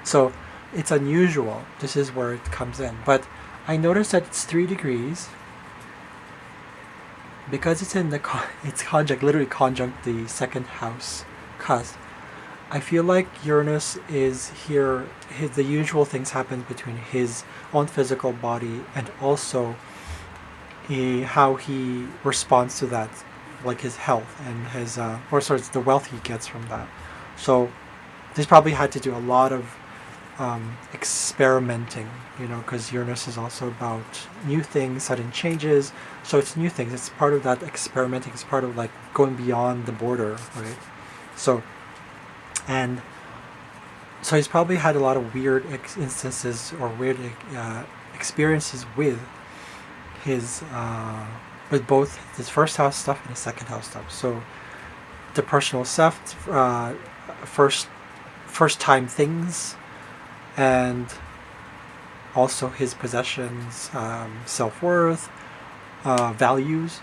So it's unusual. This is where it comes in. But I noticed that it's 3 degrees because it's in the it's conjunct, literally conjunct the second house cusp. I feel like Uranus is here. The usual things happen between his own physical body and also how he responds to that, like his health and his or sorry, the wealth he gets from that. So he's probably had to do a lot of experimenting, because Uranus is also about new things, sudden changes. So it's new things. It's part of that experimenting. It's part of like going beyond the border, right? So, and so he's probably had a lot of weird instances or weird experiences his with both his first house stuff and his second house stuff. So the personal self, first time things, and also his possessions, self-worth, values,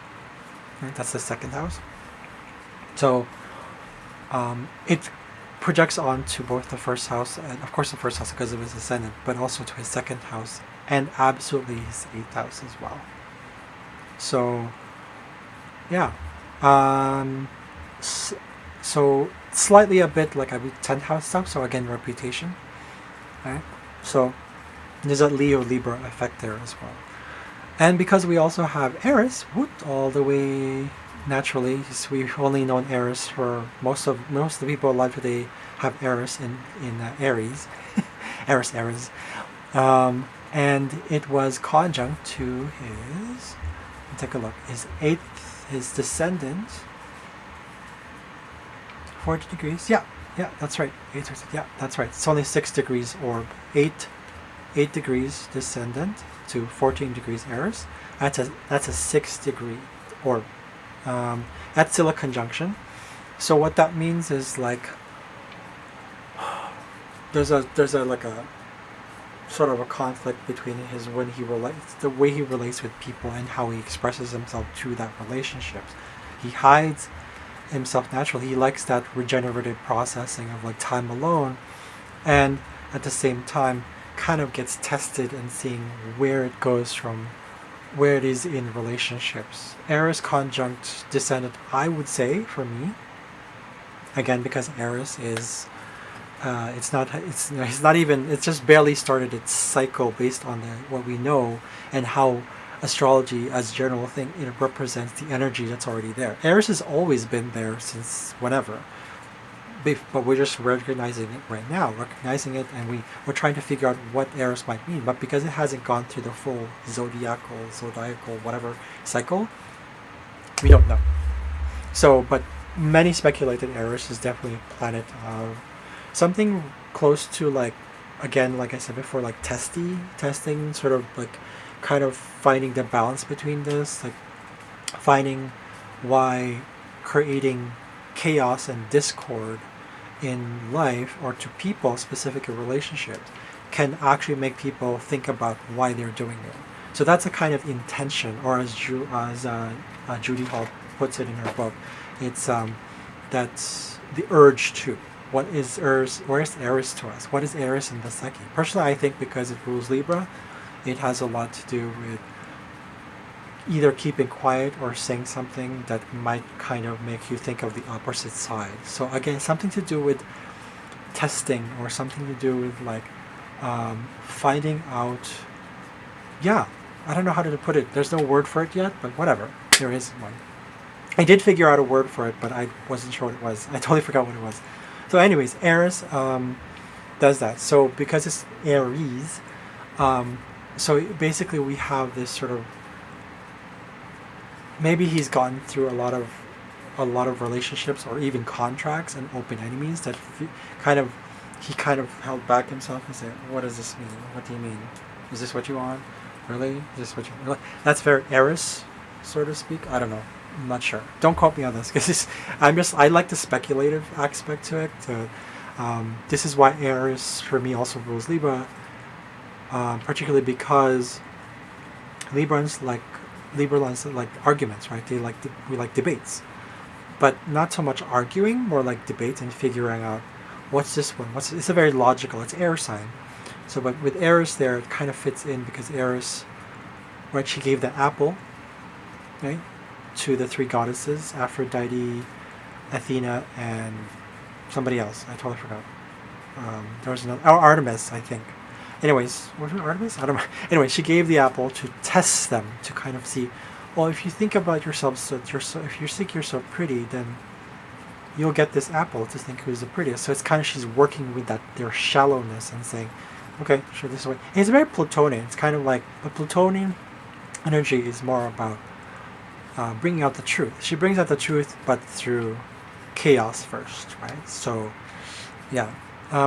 right? That's the second house. So it projects onto both the first house and of course the first house because of his ascendant, but also to his second house and absolutely his 8th house as well. So yeah, so slightly a bit like a 10th house stuff. So again, reputation, right? So there's a Libra effect there as well. And because we also have Eris, all the way naturally, we've only known Eris for most of the people alive today have Eris in Aries, Eris, and it was conjunct to his. Take a look. His descendant. 40 degrees. Yeah, that's right. 8 or 6. Yeah, that's right. It's only 6 degrees orb. 8 degrees descendant to 14 degrees Eris. That's a 6 degree orb. That's still a conjunction. So what that means is like there's a like a sort of a conflict between the way he relates with people and how he expresses himself through that relationships. He hides himself naturally. He likes that regenerative processing of like time alone, and at the same time kind of gets tested and seeing where it goes from where it is in relationships. Eris conjunct descendant, I would say, for me, again, because Eris is it's just barely started its cycle based on what we know and how astrology as a general thing, it represents the energy that's already there. Eris has always been there since whenever, but we're just recognizing it right now, and we're trying to figure out what Eris might mean. But because it hasn't gone through the full zodiacal whatever cycle, we don't know. So, but many speculated Eris is definitely a planet of something close to like I said before, like testing, sort of like kind of finding the balance between this, like finding why creating chaos and discord in life or to people, specific relationships, can actually make people think about why they're doing it. So that's a kind of intention, or as Judy Hall puts it in her book, it's that's the urge to. What is Eris? Where is Eris to us? What is Eris in the psyche? Personally, I think because it rules Libra, it has a lot to do with either keeping quiet or saying something that might kind of make you think of the opposite side. So again, something to do with testing or something to do with like finding out. Yeah, I don't know how to put it. There's no word for it yet, but whatever. There is one. I did figure out a word for it, but I wasn't sure what it was. I totally forgot what it was. So anyways, Eris does that. So because it's Aries, so basically we have this sort of, maybe he's gotten through a lot of relationships or even contracts and open enemies that he kind of held back himself and said, what does this mean? What do you mean? Is this what you want? Really? Is this what you really? That's very Eris, so to speak. I don't know. I'm not sure. Don't quote me on this because I like the speculative aspect to it. This is why Aries for me also rules Libra, particularly because Librans like arguments, right? We like debates, but not so much arguing, more like debates and figuring out what's this one? It's a very logical. It's air sign. So, but with Eris there, it kind of fits in because Eris, right? She gave the apple, right, to the three goddesses: Aphrodite, Athena, and somebody else. I totally forgot. There was another. Oh, Artemis, I think. Anyways, was it Artemis? I don't know. Anyway, she gave the apple to test them to kind of see. Well, if you think about yourself, if you think you're so pretty, then you'll get this apple to think who's the prettiest. So it's kind of she's working with that their shallowness and saying, okay, sure, this way. And it's very Plutonian. It's kind of like the Plutonian energy is more about bringing out the truth. She brings out the truth, but through chaos first, right? So, yeah.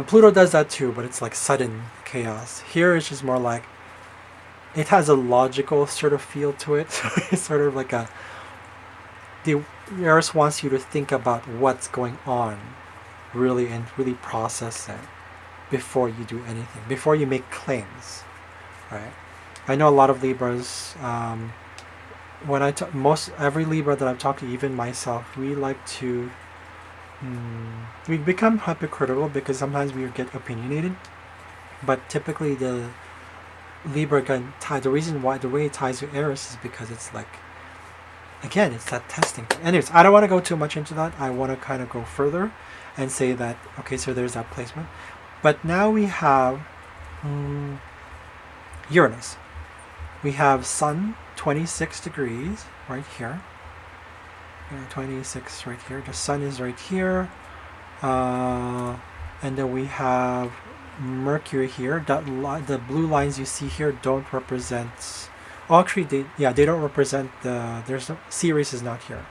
Pluto does that too, but it's like sudden chaos. Here it's just more like it has a logical sort of feel to it. So it's sort of like the Eris wants you to think about what's going on, really, and really process it before you do anything, before you make claims, right? I know a lot of Libras. When every Libra that I've talked to, even myself, we like to we become hypocritical because sometimes we get opinionated, but typically the Libra can tie. The reason why the way it ties to Eris is because it's like, again, it's that testing. Anyways, I don't want to go too much into that. I want to kind of go further and say that, okay, so there's that placement. But now we have Uranus. We have Sun 26 degrees right here. 26 right here. The Sun is right here. And then we have Mercury here. The blue lines you see here don't represent... Oh, actually, they don't represent there's no... Ceres is not here.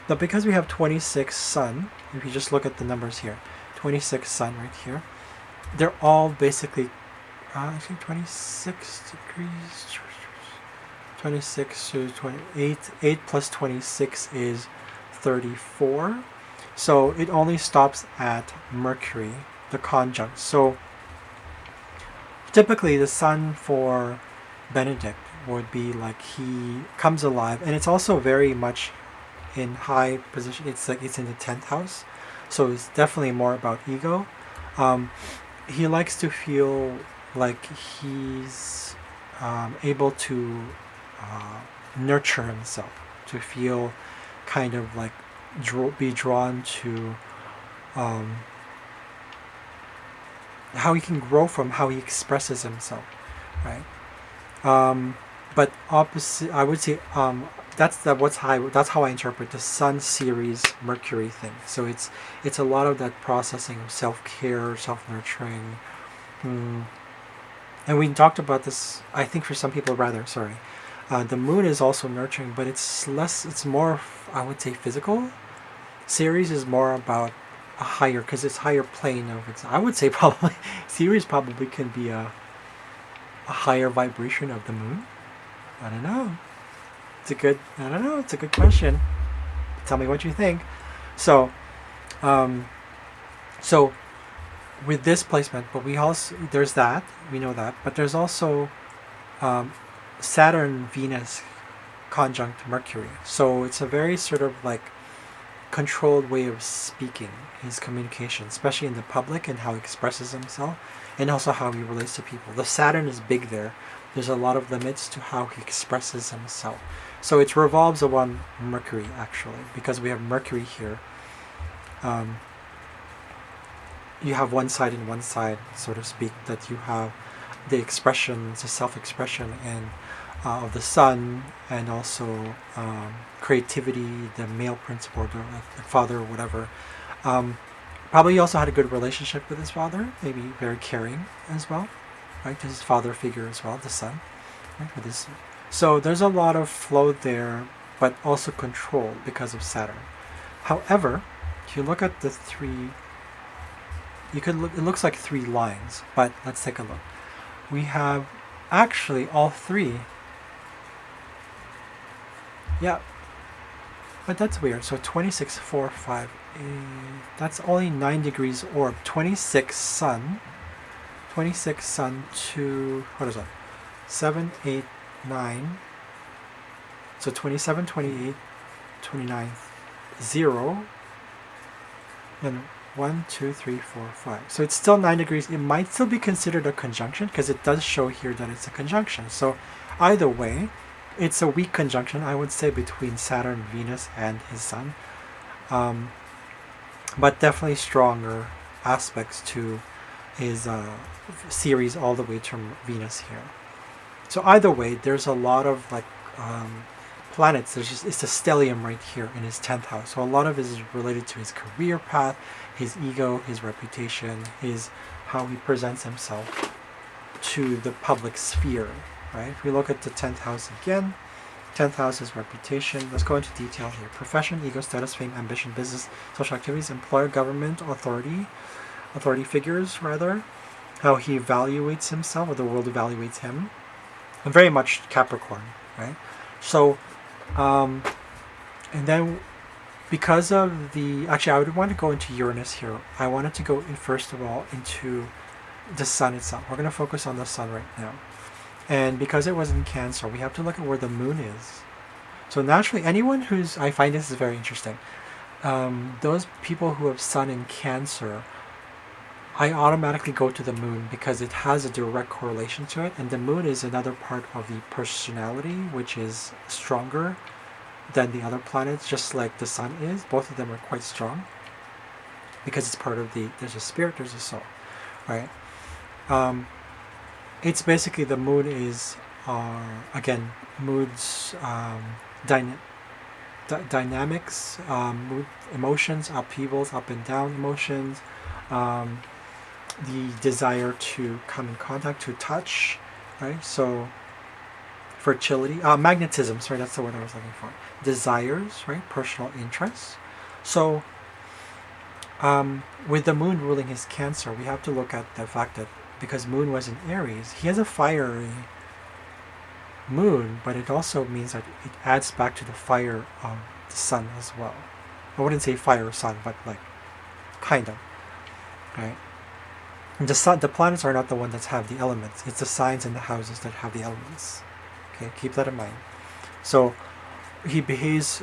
But because we have 26 Sun, if you just look at the numbers here, 26 Sun right here, they're all basically... actually, 26 degrees... 26 to 28. 8 plus 26 is 34. So it only stops at Mercury, the conjunct. So typically the Sun for Benedict would be like he comes alive, and it's also very much in high position. It's like it's in the 10th house, so it's definitely more about ego. He likes to feel like he's able to nurture himself, to feel kind of like be drawn to how he can grow from how he expresses himself, right? But opposite, I would say that's how I interpret the Sun Ceres Mercury thing. So it's a lot of that processing of self-care, self-nurturing. And we talked about this, I think for some people rather, sorry. The moon is also nurturing, but it's more, I would say, physical. Ceres is more about a higher, because it's higher plane of it. I would say probably, Ceres probably can be a higher vibration of the moon. I don't know. It's a good question. Tell me what you think. So, so with this placement, but we also, there's that, we know that, but there's also Saturn Venus conjunct Mercury. So it's a very sort of like controlled way of speaking, his communication, especially in the public, and how he expresses himself, and also how he relates to people. The Saturn is big there. There's a lot of limits to how he expresses himself. So it revolves around Mercury, actually, because we have Mercury here. You have one side and one side, so to speak, that you have the expression, the self-expression, and of the Sun, and also creativity, the male principle, the father, or whatever. Probably he also had a good relationship with his father, maybe very caring as well, right? His father figure as well, the Sun, right? With his, so there's a lot of flow there, but also control because of Saturn. However, if you look at the three, you could look, it looks like three lines, but let's take a look. We have actually all three. Yeah, but that's weird. So 26, 4, 5, 8, that's only 9 degrees orb. 26 Sun, 26 Sun to, what is that? 7, 8, 9. So 27, 28, 29, 0. And 1, 2, 3, 4, 5. So it's still 9 degrees. It might still be considered a conjunction because it does show here that it's a conjunction. So either way, it's a weak conjunction, I would say, between Saturn, Venus, and his Sun. But definitely stronger aspects to his series all the way to Venus here. So either way, there's a lot of like planets. It's a stellium right here in his 10th house. So a lot of it is related to his career path, his ego, his reputation, his how he presents himself to the public sphere, right? If we look at the 10th house again, 10th house is reputation. Let's go into detail here. Profession, ego, status, fame, ambition, business, social activities, employer, government, authority figures rather, how he evaluates himself or the world evaluates him. And very much Capricorn, right? So and then because of the, actually I would want to go into Uranus here. I wanted to go in first of all into the Sun itself. We're going to focus on the Sun right now. And because it was in Cancer, we have to look at where the Moon is. So naturally, anyone who's, I find this is very interesting. Those people who have Sun in Cancer, I automatically go to the Moon because it has a direct correlation to it. And the Moon is another part of the personality, which is stronger than the other planets, just like the Sun is. Both of them are quite strong because it's part of the, there's a spirit, there's a soul, right? It's basically, the Moon is, again, moods, dynamics, mood, emotions, upheavals, up and down emotions, the desire to come in contact, to touch, right? So fertility, magnetism, sorry, that's the word I was looking for. Desires, right? Personal interests. So with the Moon ruling his Cancer, we have to look at the fact that because Moon was in Aries, he has a fiery Moon, but it also means that it adds back to the fire of the Sun as well. I wouldn't say fire Sun, but like kind of, right? The Sun, the planets are not the one that have the elements. It's the signs and the houses that have the elements. Okay, keep that in mind. So he behaves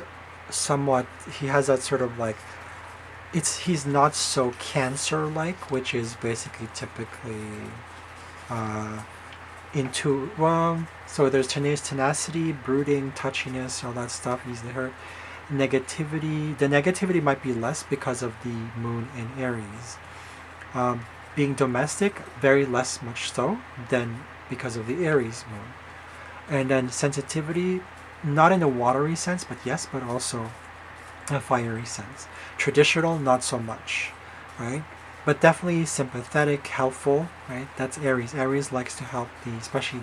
somewhat. He has that sort of like, he's not so Cancer-like, which is basically typically so there's tenacity, brooding, touchiness, all that stuff, easily hurt. Negativity, the negativity might be less because of the Moon in Aries. Being domestic, very less much so than because of the Aries Moon. And then sensitivity, not in a watery sense, but yes, but also a fiery sense. Traditional, not so much, right? But definitely sympathetic, helpful, right? That's Aries. Aries likes to help especially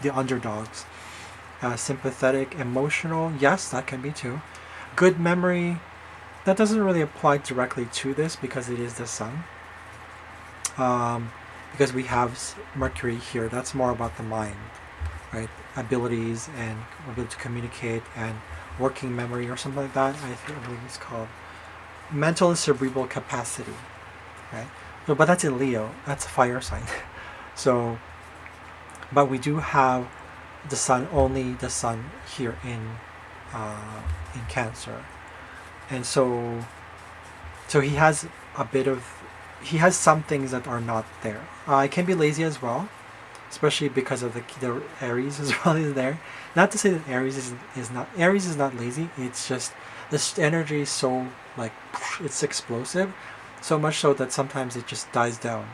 the underdogs. Sympathetic, emotional, yes, that can be too. Good memory, that doesn't really apply directly to this because it is the Sun. Because we have Mercury here, that's more about the mind, right? Abilities and ability to communicate and working memory or something like that. I believe it's called mental and cerebral capacity, right? So, but that's in Leo. That's a fire sign. So, but we do have the Sun, only the Sun here in Cancer, and so he has a bit of, he has some things that are not there. It can be lazy as well, especially because of the Aries as well is there. Not to say that Aries is not lazy. It's just this energy is so like, it's explosive, so much so that sometimes it just dies down,